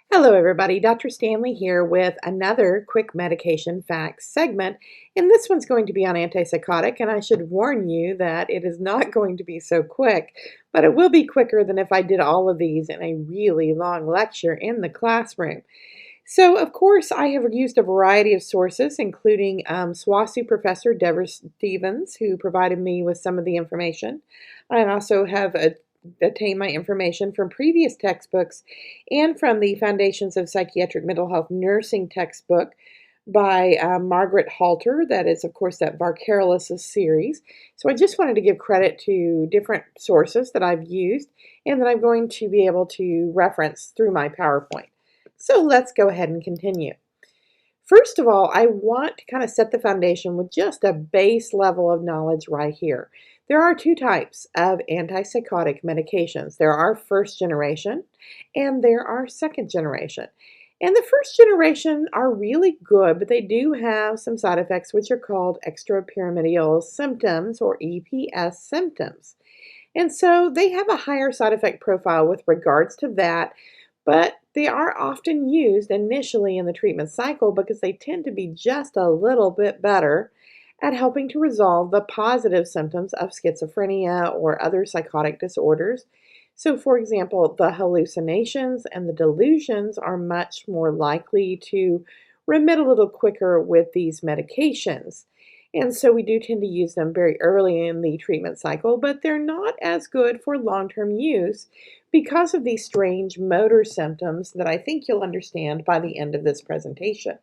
Hello, everybody. Dr. Stanley here with another quick medication facts segment. And this one's going to be on antipsychotic. And I should warn you that it is not going to be so quick, but it will be quicker than if I did all of these in a really long lecture in the classroom. So, of course, I have used a variety of sources, including SWASU professor Deborah Stevens, who provided me with some of the information. I also have obtained my information from previous textbooks and from the Foundations of Psychiatric Mental Health Nursing textbook by Margaret Halter. That is, of course, that Varcarolis series. So I just wanted to give credit to different sources that I've used and that I'm going to be able to reference through my PowerPoint. So let's go ahead and continue. First of all, I want to kind of set the foundation with just a base level of knowledge right here. There are two types of antipsychotic medications. There are first generation and there are second generation. And the first generation are really good, but they do have some side effects which are called extrapyramidal symptoms or EPS symptoms. And so they have a higher side effect profile with regards to that, but they are often used initially in the treatment cycle because they tend to be just a little bit better at helping to resolve the positive symptoms of schizophrenia or other psychotic disorders. So, for example, the hallucinations and the delusions are much more likely to remit a little quicker with these medications. And so we do tend to use them very early in the treatment cycle, but they're not as good for long-term use because of these strange motor symptoms that I think you'll understand by the end of this presentation.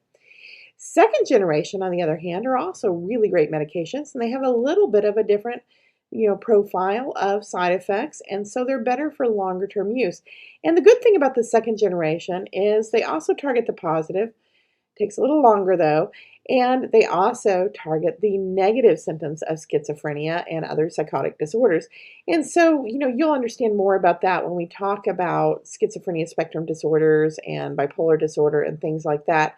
Second generation, on the other hand, are also really great medications, and they have a little bit of a different profile of side effects, and so they're better for longer term use. And the good thing about the second generation is they also target the positive. Takes a little longer though, and they also target the negative symptoms of schizophrenia and other psychotic disorders. And so, you'll understand more about that when we talk about schizophrenia spectrum disorders and bipolar disorder and things like that,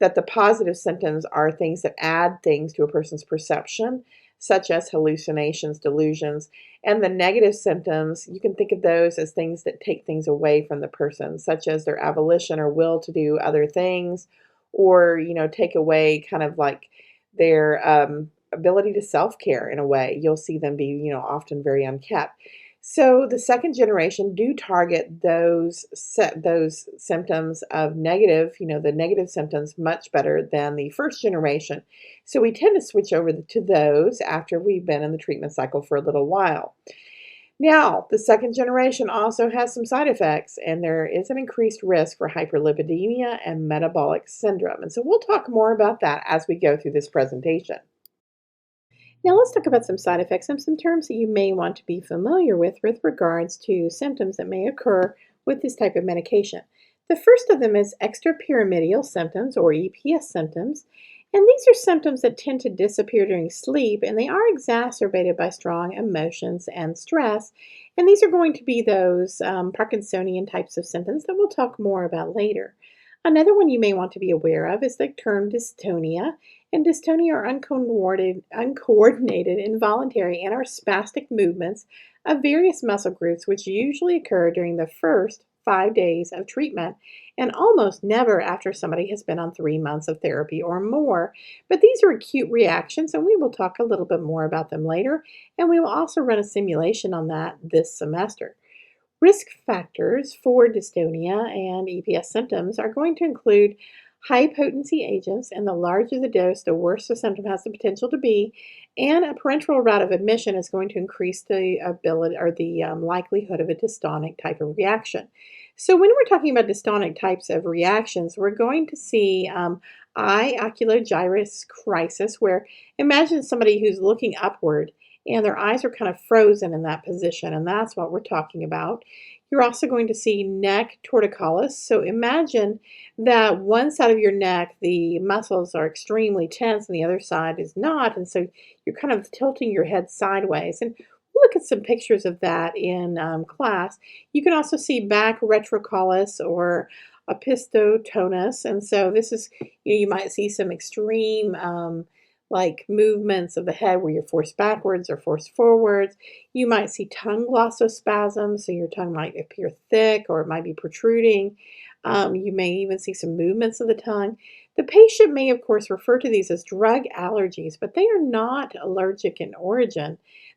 that the positive symptoms are things that add things to a person's perception, such as hallucinations, delusions, and the negative symptoms, you can think of those as things that take things away from the person, such as their avolition or will to do other things, or take away kind of like their ability to self-care in a way. You'll see them be often very unkept. So the second generation do target those symptoms of negative, the negative symptoms much better than the first generation. So we tend to switch over to those after we've been in the treatment cycle for a little while. Now, the second generation also has some side effects, and there is an increased risk for hyperlipidemia and metabolic syndrome. And so we'll talk more about that as we go through this presentation. Now, let's talk about some side effects and some terms that you may want to be familiar with regards to symptoms that may occur with this type of medication. The first of them is extrapyramidal symptoms or EPS symptoms. And these are symptoms that tend to disappear during sleep, and they are exacerbated by strong emotions and stress. And these are going to be those Parkinsonian types of symptoms that we'll talk more about later. Another one you may want to be aware of is the term dystonia. And dystonia are uncoordinated, involuntary, and or spastic movements of various muscle groups, which usually occur during the first 5 days of treatment and almost never after somebody has been on 3 months of therapy or more. But these are acute reactions, and we will talk a little bit more about them later, and we will also run a simulation on that this semester. Risk factors for dystonia and EPS symptoms are going to include high potency agents, and the larger the dose, the worse the symptom has the potential to be, and a parenteral route of admission is going to increase the ability or the likelihood of a dystonic type of reaction. So when we're talking about dystonic types of reactions, we're going to see eye ocular gyrus crisis, where imagine somebody who's looking upward and their eyes are kind of frozen in that position, and that's what we're talking about. You're also going to see neck torticollis. So imagine that one side of your neck, the muscles are extremely tense and the other side is not, and so you're kind of tilting your head sideways. And we'll look at some pictures of that in class. You can also see back retrocollis or opistotonus, and so this is, you might see some extreme like movements of the head where you're forced backwards or forced forwards. You might see tongue glossospasm, so your tongue might appear thick or it might be protruding. You may even see some movements of the tongue. The patient may, of course, refer to these as drug allergies, but they are not allergic in origin.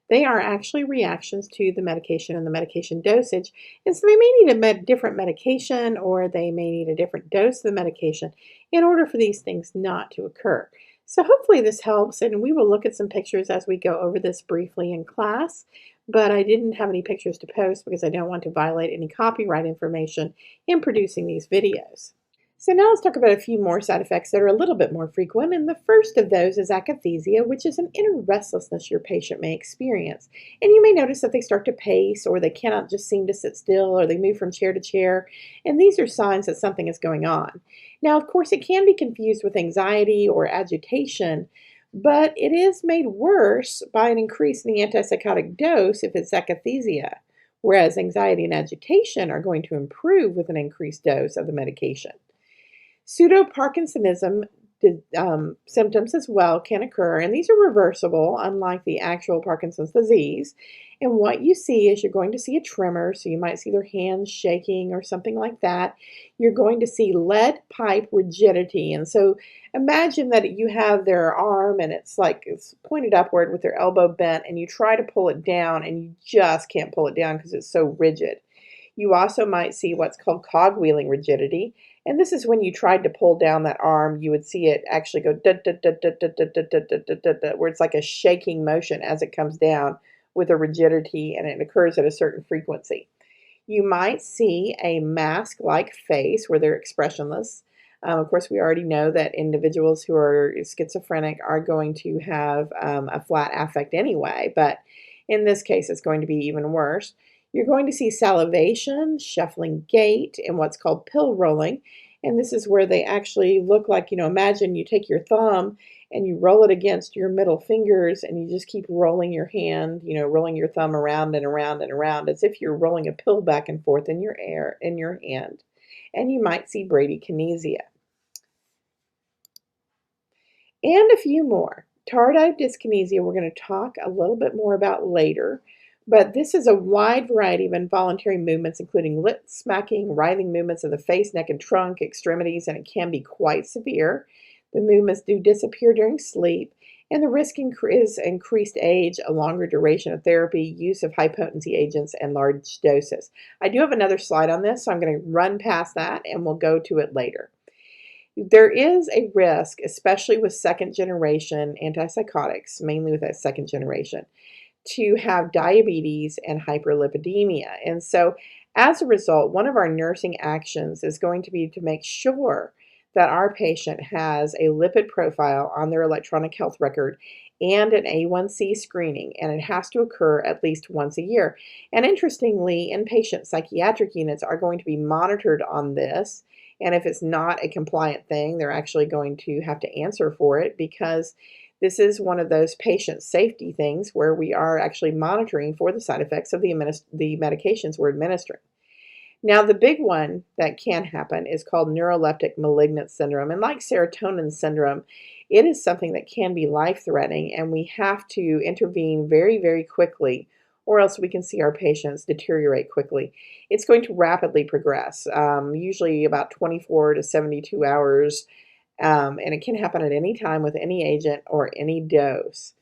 They are actually reactions to the medication and the medication dosage. And so they may need a different medication or they may need a different dose of the medication in order for these things not to occur. So hopefully this helps, and we will look at some pictures as we go over this briefly in class. But I didn't have any pictures to post because I don't want to violate any copyright information in producing these videos. So now let's talk about a few more side effects that are a little bit more frequent, and the first of those is akathisia, which is an inner restlessness your patient may experience. And you may notice that they start to pace, or they cannot just seem to sit still, or they move from chair to chair, and these are signs that something is going on. Now, of course, it can be confused with anxiety or agitation, but it is made worse by an increase in the antipsychotic dose if it's akathisia, whereas anxiety and agitation are going to improve with an increased dose of the medication. Pseudo-Parkinsonism symptoms as well can occur, and these are reversible, unlike the actual Parkinson's disease. And what you see is you're going to see a tremor, so you might see their hands shaking or something like that. You're going to see lead pipe rigidity, and so imagine that you have their arm and it's like it's pointed upward with their elbow bent, and you try to pull it down, and you just can't pull it down because it's so rigid. You also might see what's called cogwheeling rigidity, and this is when you tried to pull down that arm, you would see it actually go where it's like a shaking motion as it comes down with a rigidity, and it occurs at a certain frequency. You might see a mask-like face where they're expressionless. Of course, we already know that individuals who are schizophrenic are going to have a flat affect anyway, but in this case, it's going to be even worse. You're going to see salivation, shuffling gait, and what's called pill rolling. And this is where they actually look like, imagine you take your thumb and you roll it against your middle fingers and you just keep rolling your hand, rolling your thumb around and around and around as if you're rolling a pill back and forth in your hand. And you might see bradykinesia. And a few more. Tardive dyskinesia we're going to talk a little bit more about later, but this is a wide variety of involuntary movements, including lip smacking, writhing movements of the face, neck, and trunk, extremities, and it can be quite severe. The movements do disappear during sleep, and the risk is increased age, a longer duration of therapy, use of high-potency agents, and large doses. I do have another slide on this, so I'm going to run past that, and we'll go to it later. There is a risk, especially with second-generation antipsychotics, mainly with that second generation, to have diabetes and hyperlipidemia. And so as a result, one of our nursing actions is going to be to make sure that our patient has a lipid profile on their electronic health record and an A1C screening, and it has to occur at least once a year. And interestingly, inpatient psychiatric units are going to be monitored on this, and if it's not a compliant thing, they're actually going to have to answer for it because this is one of those patient safety things where we are actually monitoring for the side effects of the medications we're administering. Now, the big one that can happen is called neuroleptic malignant syndrome. And like serotonin syndrome, it is something that can be life-threatening, and we have to intervene very, very quickly, or else we can see our patients deteriorate quickly. It's going to rapidly progress, usually about 24 to 72 hours, and it can happen at any time with any agent or any dose.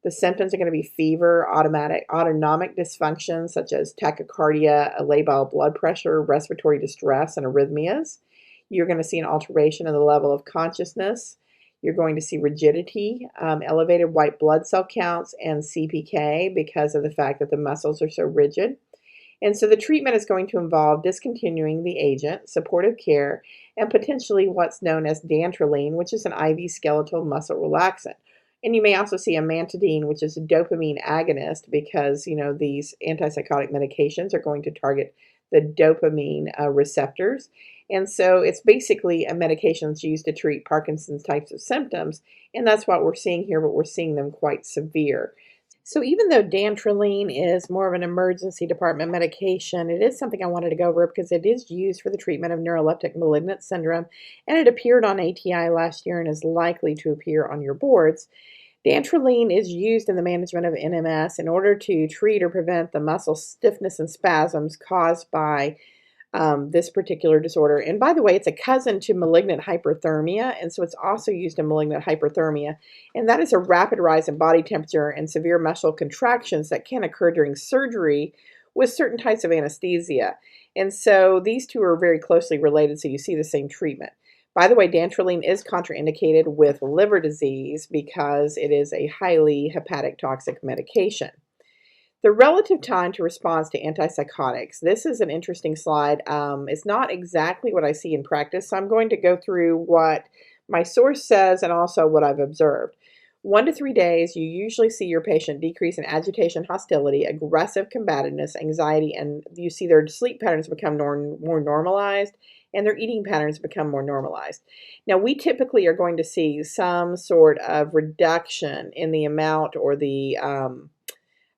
The symptoms are going to be fever, autonomic dysfunction such as tachycardia, a labile blood pressure, respiratory distress, and arrhythmias. You're going to see an alteration in the level of consciousness. You're going to see rigidity, elevated white blood cell counts, and CPK because of the fact that the muscles are so rigid. And so the treatment is going to involve discontinuing the agent, supportive care, and potentially what's known as dantrolene, which is an IV skeletal muscle relaxant. And you may also see amantadine, which is a dopamine agonist because, these antipsychotic medications are going to target the dopamine receptors. And so it's basically a medication that's used to treat Parkinson's types of symptoms. And that's what we're seeing here, but we're seeing them quite severe. So even though dantrolene is more of an emergency department medication, it is something I wanted to go over because it is used for the treatment of neuroleptic malignant syndrome, and it appeared on ATI last year and is likely to appear on your boards. Dantrolene is used in the management of NMS in order to treat or prevent the muscle stiffness and spasms caused by this particular disorder. And by the way, it's a cousin to malignant hyperthermia, and so it's also used in malignant hyperthermia. And that is a rapid rise in body temperature and severe muscle contractions that can occur during surgery with certain types of anesthesia. And so these two are very closely related, so you see the same treatment. By the way, dantrolene is contraindicated with liver disease because it is a highly hepatic toxic medication. The relative time to response to antipsychotics. This is an interesting slide. It's not exactly what I see in practice, so I'm going to go through what my source says and also what I've observed. 1 to 3 days, you usually see your patient decrease in agitation, hostility, aggressive combativeness, anxiety, and you see their sleep patterns become more normalized and their eating patterns become more normalized. Now, we typically are going to see some sort of reduction in the amount or the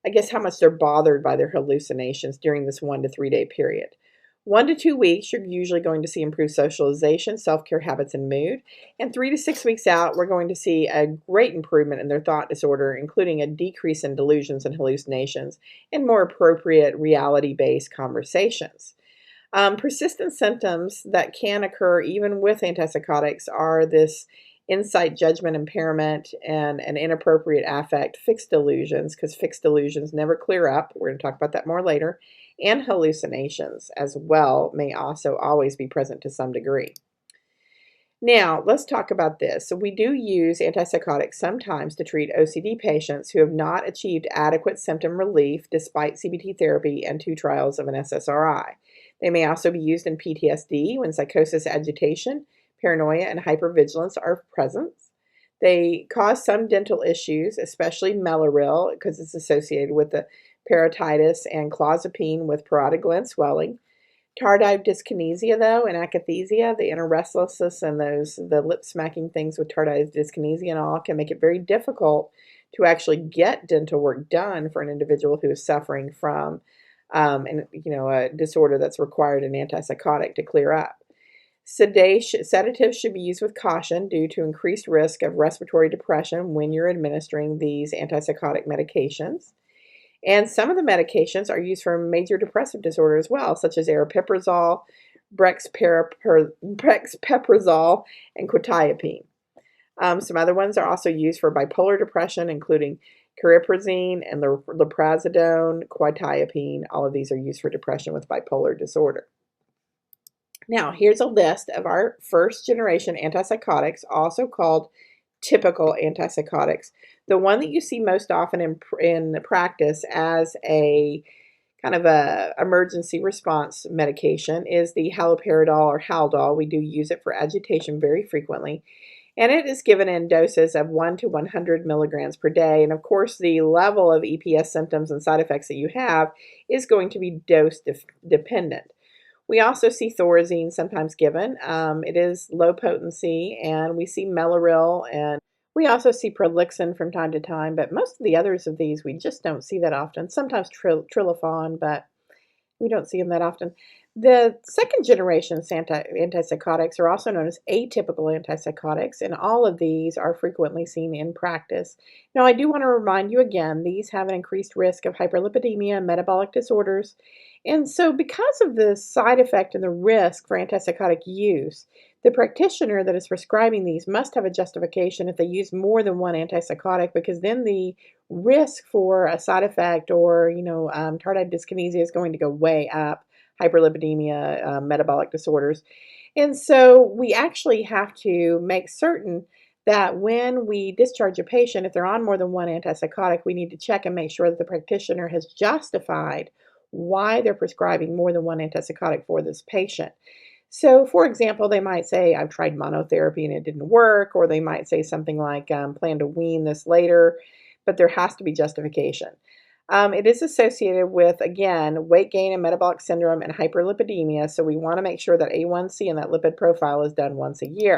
I guess how much they're bothered by their hallucinations during this 1 to 3 day period. 1 to 2 weeks, you're usually going to see improved socialization, self-care habits, and mood. And 3 to 6 weeks out, we're going to see a great improvement in their thought disorder, including a decrease in delusions and hallucinations, and more appropriate reality-based conversations. Persistent symptoms that can occur even with antipsychotics are this insight, judgment impairment, and an inappropriate affect, fixed delusions, because fixed delusions never clear up. We're going to talk about that more later. And hallucinations as well may also always be present to some degree. Now, let's talk about this. So we do use antipsychotics sometimes to treat OCD patients who have not achieved adequate symptom relief despite CBT therapy and 2 trials of an SSRI. They may also be used in PTSD when psychosis, agitation, paranoia, and hypervigilance are present. They cause some dental issues, especially Mellaril, because it's associated with the parotitis, and clozapine with parotid gland swelling. Tardive dyskinesia, though, and akathisia, the inner restlessness and the lip smacking things with tardive dyskinesia and all can make it very difficult to actually get dental work done for an individual who is suffering from a disorder that's required an antipsychotic to clear up. Sedatives should be used with caution due to increased risk of respiratory depression when you're administering these antipsychotic medications. And some of the medications are used for major depressive disorder as well, such as aripiprazole, brexpiprazole, and quetiapine. Some other ones are also used for bipolar depression, including cariprazine and loprazidone, quetiapine. All of these are used for depression with bipolar disorder. Now, here's a list of our first generation antipsychotics, also called typical antipsychotics. The one that you see most often in practice as a kind of a emergency response medication is the haloperidol or Haldol. We do use it for agitation very frequently. And it is given in doses of 1 to 100 milligrams per day. And of course, the level of EPS symptoms and side effects that you have is going to be dose dependent. We also see Thorazine sometimes given. It is low potency, and we see Mellaril, and we also see Prolixin from time to time, but most of the others of these we just don't see that often. Sometimes Trilofan, but we don't see them that often. The second generation antipsychotics are also known as atypical antipsychotics, and all of these are frequently seen in practice. Now, I do want to remind you again, these have an increased risk of hyperlipidemia and metabolic disorders. And so, because of the side effect and the risk for antipsychotic use, the practitioner that is prescribing these must have a justification if they use more than one antipsychotic, because then the risk for a side effect or, tardive dyskinesia is going to go way up, hyperlipidemia, metabolic disorders. And so we actually have to make certain that when we discharge a patient, if they're on more than one antipsychotic, we need to check and make sure that the practitioner has justified why they're prescribing more than one antipsychotic for this patient. So, for example, they might say, I've tried monotherapy and it didn't work, or they might say something like, plan to wean this later, but there has to be justification. It is associated with, again, weight gain and metabolic syndrome and hyperlipidemia, so we want to make sure that A1C and that lipid profile is done once a year.